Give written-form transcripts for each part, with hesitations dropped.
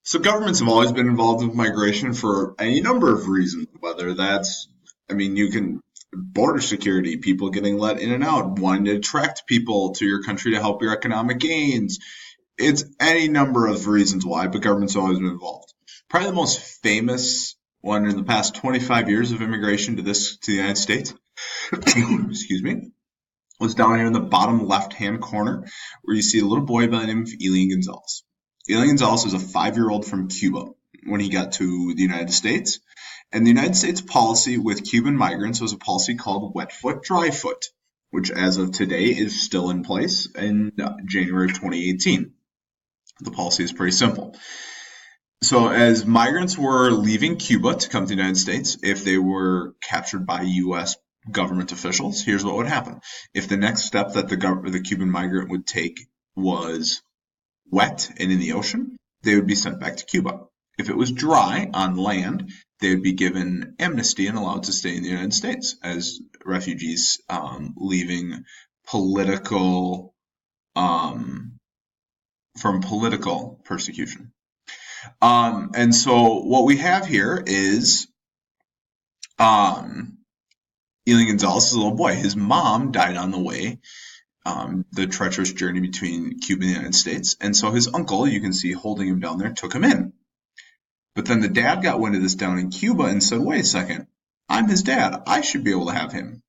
So governments have always been involved with migration for any number of reasons, whether that's, you can border security, people getting let in and out, wanting to attract people to your country to help your economic gains. It's any number of reasons why, but government's always been involved. Probably the most famous one in the past 25 years of immigration to the United States, excuse me, was down here in the bottom left-hand corner, where you see a little boy by the name of Elian Gonzalez. Elian Gonzalez was a 5-year-old from Cuba when he got to the United States. And the United States policy with Cuban migrants was a policy called wet foot, dry foot, which as of today is still in place in January of 2018. The policy is pretty simple. So as migrants were leaving Cuba to come to the United States, if they were captured by U.S. government officials, here's what would happen. If the next step that the Cuban migrant would take was wet and in the ocean, they would be sent back to Cuba. If it was dry on land, they would be given amnesty and allowed to stay in the United States as refugees leaving political from political persecution. And so what we have here is Elian Gonzalez is a little boy. His mom died on the way, the treacherous journey between Cuba and the United States. And so his uncle, you can see holding him down there, took him in. But then the dad got wind of this down in Cuba and said, wait a second, I'm his dad. I should be able to have him.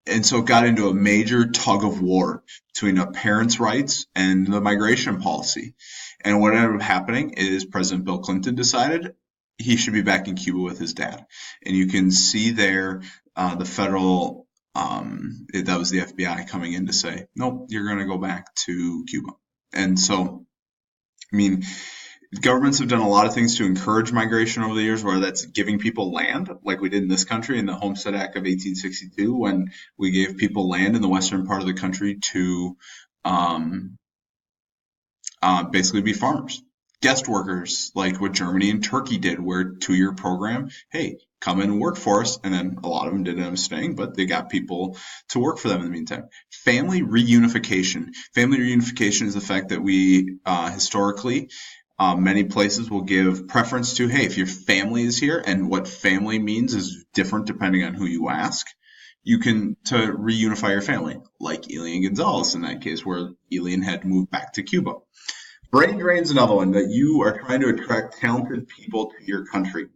And so it got into a major tug of war between a parents' rights and the migration policy. And what ended up happening is President Bill Clinton decided he should be back in Cuba with his dad. And you can see there the federal, that was the FBI coming in to say, nope, you're going to go back to Cuba. And so, governments have done a lot of things to encourage migration over the years, whether that's giving people land, like we did in this country in the Homestead Act of 1862, when we gave people land in the western part of the country to basically be farmers. Guest workers, like what Germany and Turkey did, where 2-year program, hey, come in and work for us. And then a lot of them did end up staying, but they got people to work for them in the meantime. Family reunification. Family reunification is the fact that we historically, many places will give preference to, hey, if your family is here, and what family means is different depending on who you ask, you can to reunify your family, like Elian Gonzalez in that case, where Elian had to move back to Cuba. Brain drain is another one, that you are trying to attract talented people to your country.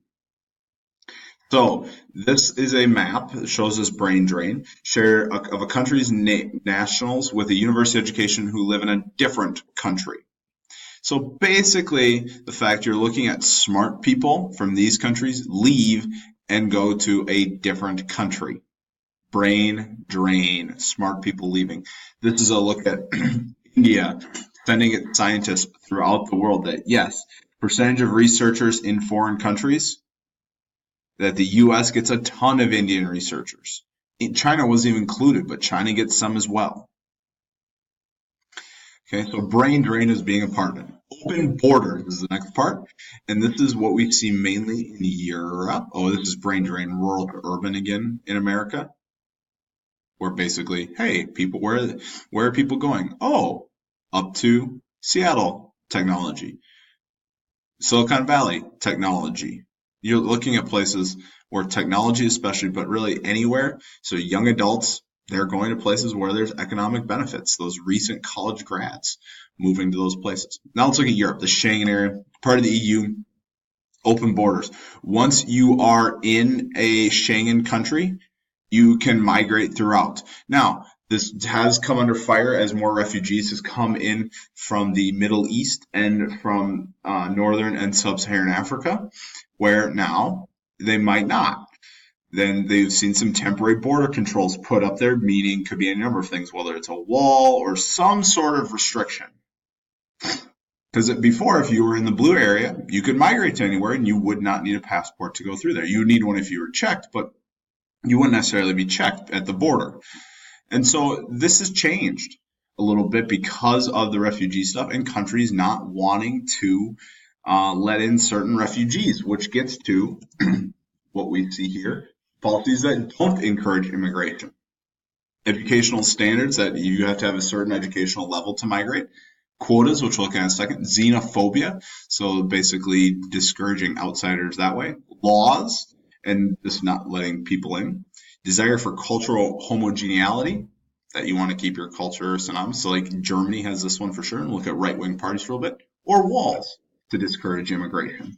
So this is a map that shows this brain drain share of a country's nationals with a university education who live in a different country. So basically, the fact you're looking at smart people from these countries leave and go to a different country. Brain drain, smart people leaving. This is a look at India sending its scientists throughout the world that, yes, percentage of researchers in foreign countries, that the U.S. gets a ton of Indian researchers. China wasn't even included, but China gets some as well. Okay, so brain drain is being a part of it. Open borders is the next part, and this is what we see mainly in Europe. Oh, this is brain drain, rural to urban again in America, where basically, hey, people, where are people going? Oh, up to Seattle, technology. Silicon Valley, technology. You're looking at places where technology especially, but really anywhere. So young adults, they're going to places where there's economic benefits, those recent college grads moving to those places. Now let's look at Europe, the Schengen area, part of the EU, open borders. Once you are in a Schengen country, you can migrate throughout. Now, this has come under fire as more refugees has come in from the Middle East and from Northern and Sub-Saharan Africa, where now they might not. Then they've seen some temporary border controls put up there, meaning could be a number of things, whether it's a wall or some sort of restriction. Because before, if you were in the blue area, you could migrate to anywhere and you would not need a passport to go through there. You would need one if you were checked, but you wouldn't necessarily be checked at the border. And so this has changed a little bit because of the refugee stuff and countries not wanting to let in certain refugees, which gets to what we see here, policies that don't encourage immigration. Educational standards, that you have to have a certain educational level to migrate. quotas, which we'll look at in a second, xenophobia, so basically discouraging outsiders that way, laws, and just not letting people in, desire for cultural homogeneity, that you want to keep your culture synonymous. So, like Germany has this one for sure, and we'll look at right wing parties for a little bit, or walls to discourage immigration.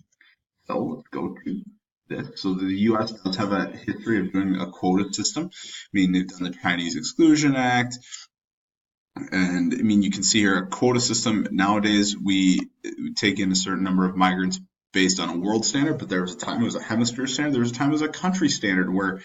So, let's go to this. So, the US does have a history of doing a quota system. I mean, they've done the Chinese Exclusion Act. And I mean, you can see here a quota system. Nowadays, we take in a certain number of migrants based on a world standard, but there was a time it was a hemisphere standard. There was a time it was a country standard where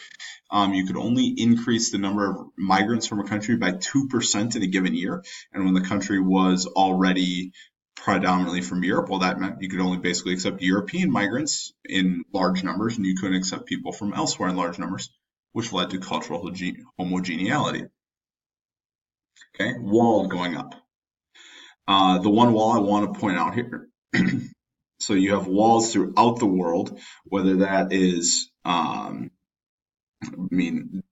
you could only increase the number of migrants from a country by 2% in a given year. And when the country was already predominantly from Europe, well, that meant you could only basically accept European migrants in large numbers, and you couldn't accept people from elsewhere in large numbers, which led to cultural homogeneity. Okay, walls going up. The one wall I want to point out here. So you have walls throughout the world, whether that is,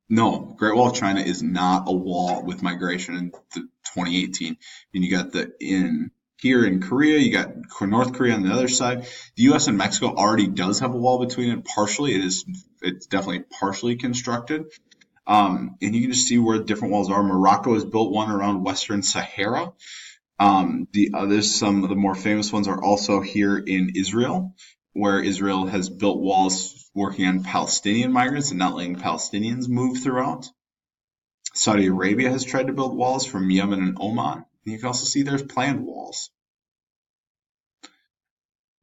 no, Great Wall of China is not a wall with migration in 2018. And you got here in Korea, you got North Korea on the other side. The U.S. and Mexico already does have a wall between it partially. It's definitely partially constructed. And you can just see where different walls are. Morocco has built one around Western Sahara. Some of the more famous ones are also here in Israel, where Israel has built walls working on Palestinian migrants and not letting Palestinians move throughout. Saudi Arabia has tried to build walls from Yemen and Oman. And you can also see there's planned walls.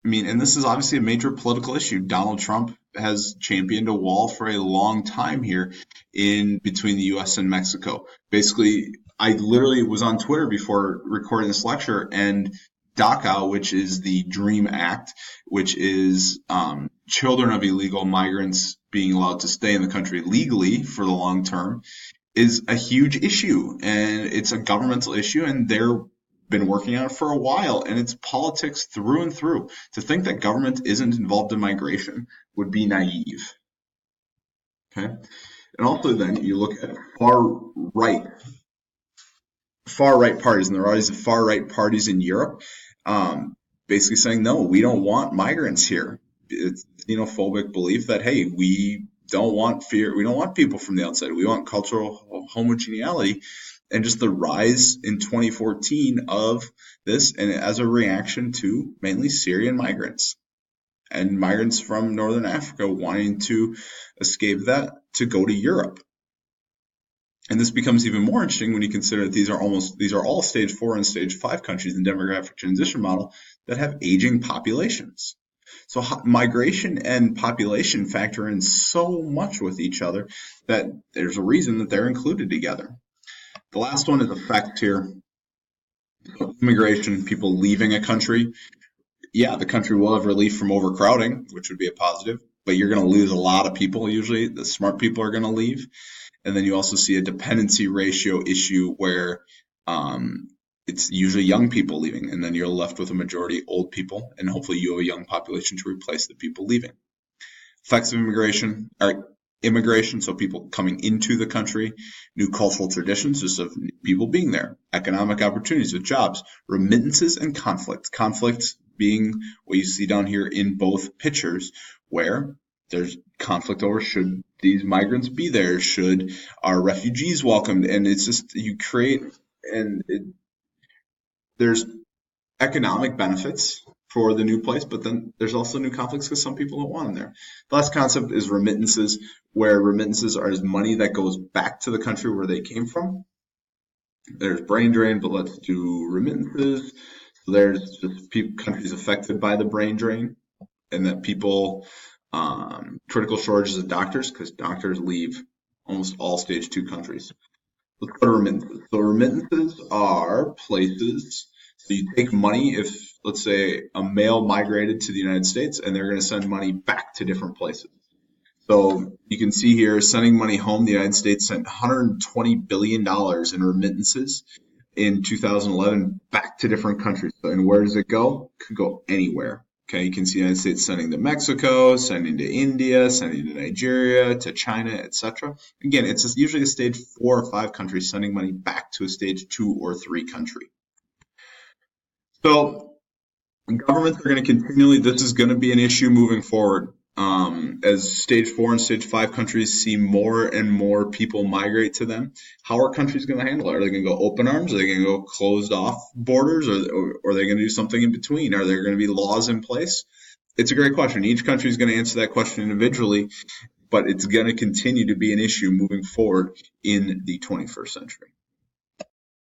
I mean, and this is obviously a major political issue. Donald Trump has championed a wall for a long time here in between the U.S. and Mexico. Basically, I literally was on Twitter before recording this lecture, and DACA, which is the DREAM Act, which is children of illegal migrants being allowed to stay in the country legally for the long term, is a huge issue, and it's a governmental issue, and they're been working on it for a while, and it's politics through and through. To think that government isn't involved in migration would be naive. Okay, and also then you look at far right parties, and the rise of far right parties in Europe, basically saying no, we don't want migrants here. It's xenophobic belief that hey, we don't want people from the outside. We want cultural homogeneity. And just the rise in 2014 of this, and as a reaction to mainly Syrian migrants and migrants from Northern Africa wanting to escape that to go to Europe. And this becomes even more interesting when you consider that these are all stage 4 and stage 5 countries in the demographic transition model that have aging populations. So migration and population factor in so much with each other that there's a reason that they're included together. The last one is effect here. Immigration, people leaving a country. Yeah, the country will have relief from overcrowding, which would be a positive, but you're going to lose a lot of people usually. The smart people are going to leave. And then you also see a dependency ratio issue where it's usually young people leaving, and then you're left with a majority old people, and hopefully you have a young population to replace the people leaving. Effects of immigration, so people coming into the country, new cultural traditions, just of people being there, economic opportunities with jobs, remittances, and conflict. Conflict being what you see down here in both pictures, where there's conflict over should these migrants be there, should our refugees welcomed, and it's just you create, and there's economic benefits for the new place, but then there's also new conflicts because some people don't want them there. The last concept is remittances, where remittances are money that goes back to the country where they came from. There's brain drain, but let's do remittances. So there's just countries affected by the brain drain, and that people, critical shortages of doctors, because doctors leave almost all stage 2 countries. Let's go to remittances. So remittances are places. So you take money if, let's say, a male migrated to the United States and they're going to send money back to different places. So you can see here, sending money home, the United States sent $120 billion in remittances in 2011 back to different countries. And where does it go? It could go anywhere. Okay, you can see the United States sending to Mexico, sending to India, sending to Nigeria, to China, etc. Again, it's usually a stage 4 or 5 country sending money back to a stage 2 or 3 country. So governments are going to continually, this is going to be an issue moving forward. As stage 4 and stage 5 countries see more and more people migrate to them, how are countries going to handle it? Are they going to go open arms? Are they going to go closed off borders? Or are they going to do something in between? Are there going to be laws in place? It's a great question. Each country is going to answer that question individually, but it's going to continue to be an issue moving forward in the 21st century.